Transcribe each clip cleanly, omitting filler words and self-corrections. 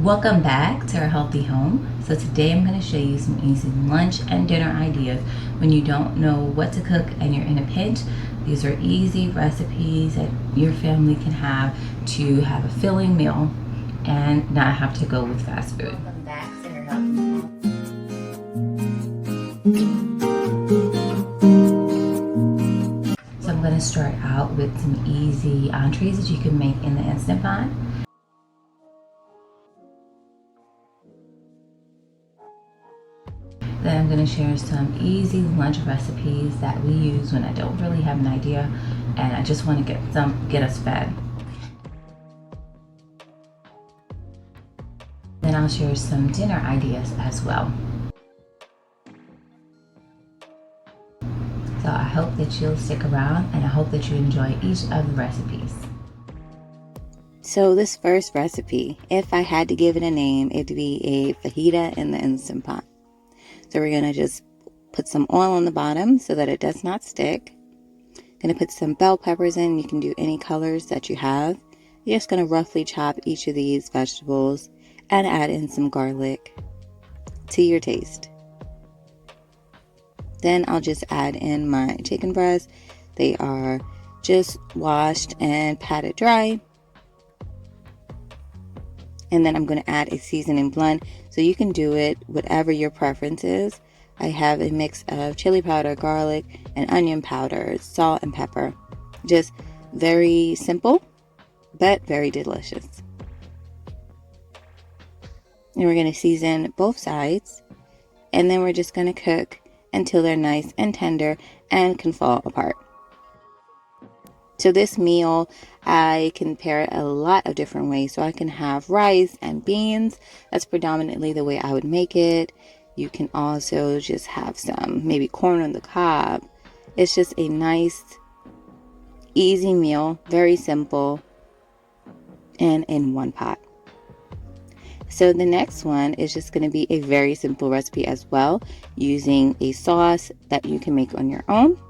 Welcome back to our healthy home. So today I'm going to show you some easy lunch and dinner ideas when you don't know what to cook and you're in a pinch. These are easy recipes that your family can have to have a filling meal and not have to go with fast food. Welcome back to our healthy home. So I'm going to start out with some easy entrees that you can make in the Instant Pot. Then I'm going to share some easy lunch recipes that we use when I don't really have an idea and I just want to get us fed. Then I'll share some dinner ideas as well. So I hope that you'll stick around and I hope that you enjoy each of the recipes. So this first recipe, if I had to give it a name, it'd be a fajita in the Instant Pot. So we're going to just put some oil on the bottom so that it does not stick. Going to put some bell peppers in. You can do any colors that you have. You're just going to roughly chop each of these vegetables and add in some garlic to your taste. Then I'll just add in my chicken breasts. They are just washed and patted dry. And then I'm going to add a seasoning blend. So you can do it whatever your preference is. I have a mix of chili powder, garlic, and onion powder, salt, and pepper. Just very simple, but very delicious. And we're going to season both sides. And then we're just going to cook until they're nice and tender and can fall apart. So this meal, I can pair it a lot of different ways. So I can have rice and beans. That's predominantly the way I would make it. You can also just have some maybe corn on the cob. It's just a nice, easy meal, very simple, and in one pot. So the next one is just going to be a very simple recipe as well, using a sauce that you can make on your own.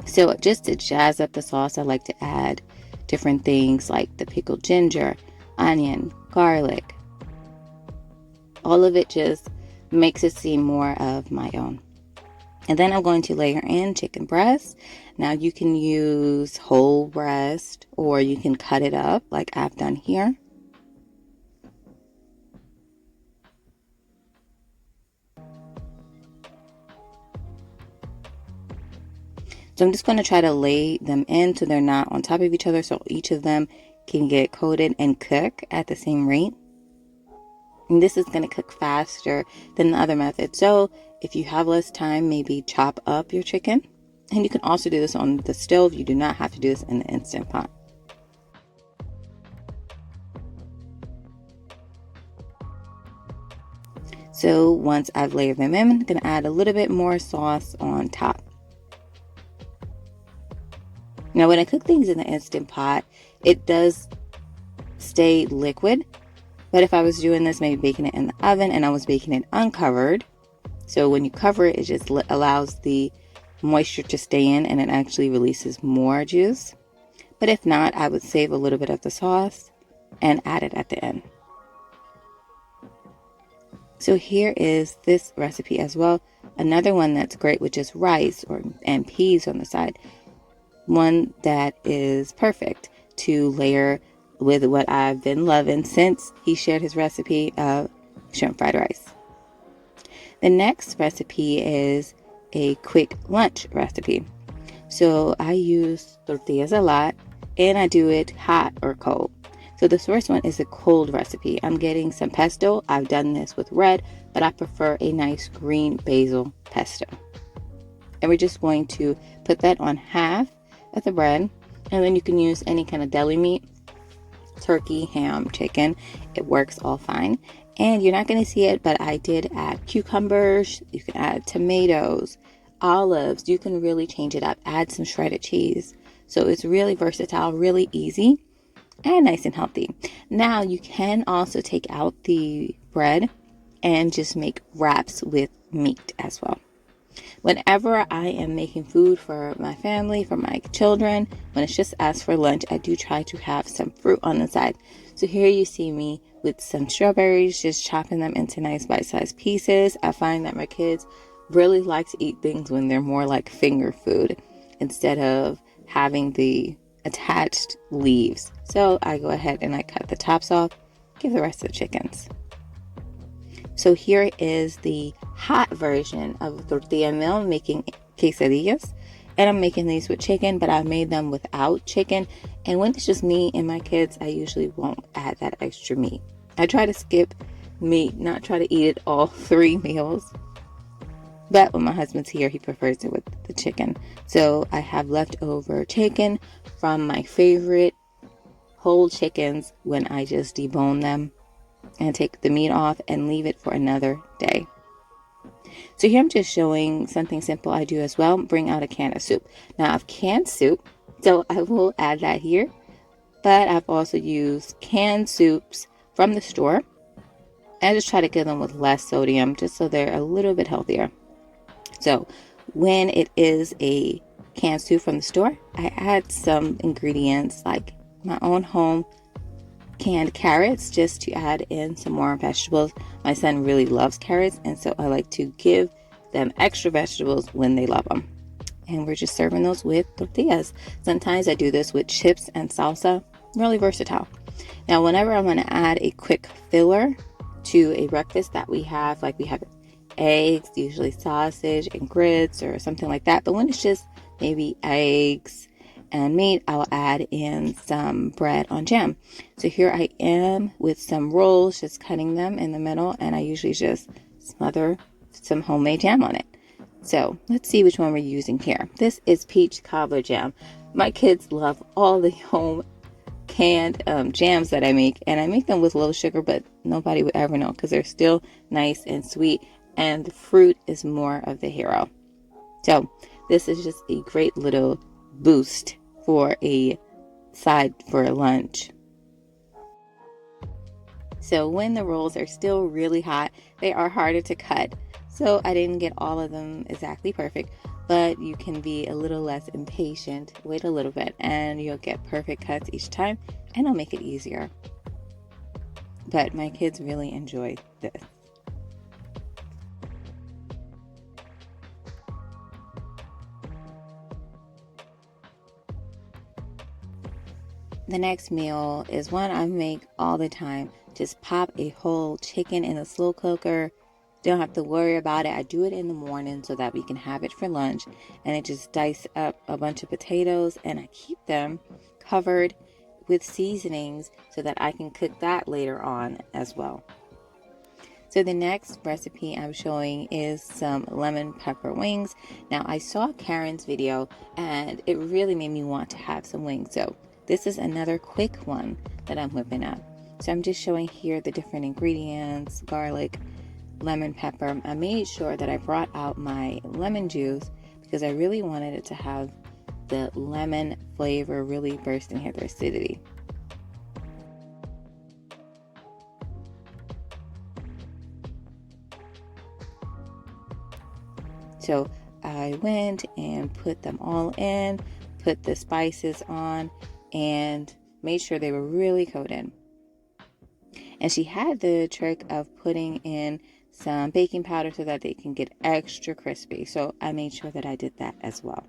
So just to jazz up the sauce, I like to add different things like the pickled ginger, onion, garlic. All of it just makes it seem more of my own. And then I'm going to layer in chicken breast. Now you can use whole breast or you can cut it up like I've done here. So I'm just going to try to lay them in so they're not on top of each other so each of them can get coated and cook at the same rate. And this is going to cook faster than the other method. So if you have less time, maybe chop up your chicken. And you can also do this on the stove. You do not have to do this in the Instant Pot. So once I've layered them in, I'm going to add a little bit more sauce on top. Now, when I cook things in the Instant Pot, it does stay liquid. But if I was doing this, maybe baking it in the oven and I was baking it uncovered, so when you cover it, it just allows the moisture to stay in and it actually releases more juice. But if not, I would save a little bit of the sauce and add it at the end. So here is this recipe as well. Another one that's great with just rice and peas on the side. One that is perfect to layer with what I've been loving since he shared his recipe of shrimp fried rice. The next recipe is a quick lunch recipe. So I use tortillas a lot and I do it hot or cold. So this first one is a cold recipe. I'm getting some pesto. I've done this with red, but I prefer a nice green basil pesto. And we're just going to put that on half of the bread, and then you can use any kind of deli meat, turkey, ham, chicken. It works all fine. And you're not going to see it, but I did add cucumbers. You can add tomatoes, olives. You can really change it up. Add some shredded cheese. So it's really versatile, really easy, and nice and healthy. Now you can also take out the bread and just make wraps with meat as well. Whenever I am making food for my family, for my children, when it's just as for lunch, I do try to have some fruit on the side. So here you see me with some strawberries, just chopping them into nice bite-sized pieces. I find that my kids really like to eat things when they're more like finger food instead of having the attached leaves. So I go ahead and I cut the tops off, give the rest of the chickens. So here is the hot version of tortilla meal. I'm making quesadillas, and I'm making these with chicken, but I made them without chicken. And when it's just me and my kids, I usually won't add that extra meat. I try to skip meat, not try to eat it all 3 meals. But when my husband's here, he prefers it with the chicken. So I have leftover chicken from my favorite whole chickens when I just debone them and take the meat off and leave it for another day. So here I'm just showing something simple I do as well. Bring out a can of soup. Now I've canned soup, so I will add that here. But I've also used canned soups from the store. I just try to get them with less sodium just so they're a little bit healthier. So when it is a canned soup from the store, I add some ingredients like my own home canned carrots just to add in some more vegetables. My son really loves carrots, and so I like to give them extra vegetables when they love them. And we're just serving those with tortillas. Sometimes I do this with chips and salsa. Really versatile. Now, whenever I want to add a quick filler to a breakfast that we have, like we have eggs, usually sausage and grits or something like that, but when it's just maybe eggs and meat, I'll add in some bread on jam. So here I am with some rolls, just cutting them in the middle, and I usually just smother some homemade jam on it. So let's see which one we're using here. This is peach cobbler jam. My kids love all the home canned jams that I make, and I make them with low sugar, but nobody would ever know because they're still nice and sweet, and the fruit is more of the hero. So this is just a great little boost for a side for a lunch. So when the rolls are still really hot, they are harder to cut. So I didn't get all of them exactly perfect, but you can be a little less impatient. Wait a little bit and you'll get perfect cuts each time, and it'll make it easier. But my kids really enjoy this. The next meal is one I make all the time. Just pop a whole chicken in a slow cooker. Don't have to worry about it. I do it in the morning so that we can have it for lunch. And I just dice up a bunch of potatoes and I keep them covered with seasonings so that I can cook that later on as well. So the next recipe I'm showing is some lemon pepper wings. Now I saw Karen's video and it really made me want to have some wings. So this is another quick one that I'm whipping up. So I'm just showing here the different ingredients: garlic, lemon pepper. I made sure that I brought out my lemon juice because I really wanted it to have the lemon flavor really bursting here, the acidity. So I went and put them all in, put the spices on, and made sure they were really coated. And she had the trick of putting in some baking powder so that they can get extra crispy. So I made sure that I did that as well.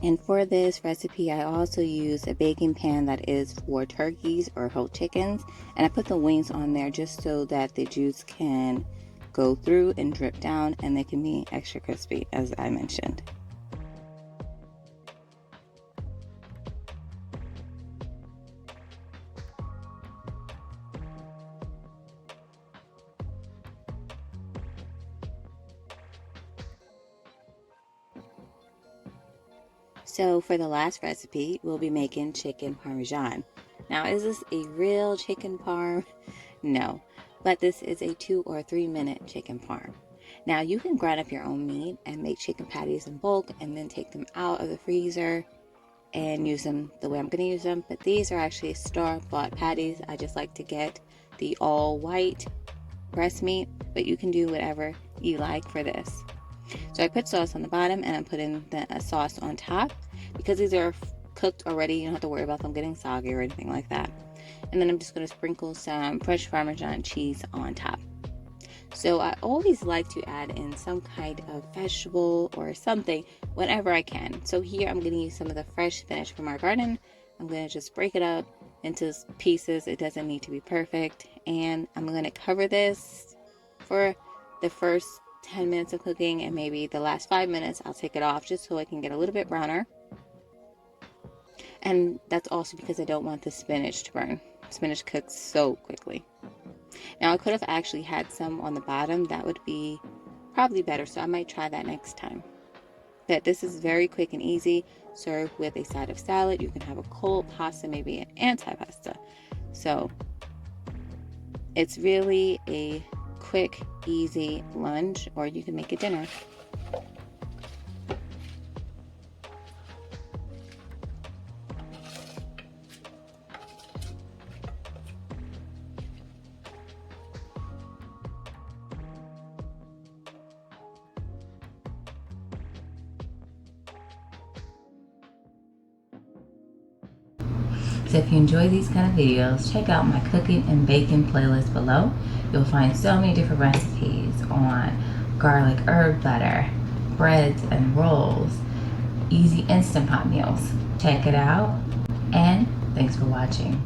And for this recipe, I also use a baking pan that is for turkeys or whole chickens. And I put the wings on there just so that the juice can go through and drip down and they can be extra crispy, as I mentioned. So for the last recipe, we'll be making chicken parmesan. Now, is this a real chicken parm? No, but this is a 2 or 3 minute chicken parm. Now, you can grind up your own meat and make chicken patties in bulk and then take them out of the freezer and use them the way I'm going to use them. But these are actually store-bought patties. I just like to get the all white breast meat, but you can do whatever you like for this. So I put sauce on the bottom and I'm putting the sauce on top. Because these are cooked already, you don't have to worry about them getting soggy or anything like that. And then I'm just going to sprinkle some fresh Parmesan cheese on top. So I always like to add in some kind of vegetable or something whenever I can. So here I'm going to use some of the fresh spinach from our garden. I'm going to just break it up into pieces. It doesn't need to be perfect. And I'm going to cover this for the first 10 minutes of cooking, and maybe the last 5 minutes I'll take it off just so it can get a little bit browner. And that's also because I don't want the spinach to burn. Spinach cooks so quickly. Now I could have actually had some on the bottom. That would be probably better, so I might try that next time. But this is very quick and easy. Serve with a side of salad. You can have a cold pasta, maybe an antipasta. So it's really a quick, easy lunch, or you can make it dinner. So if you enjoy these kind of videos, check out my cooking and baking playlist below. You'll find so many different recipes on garlic herb butter, breads and rolls, easy instant pot meals. Check it out, and thanks for watching.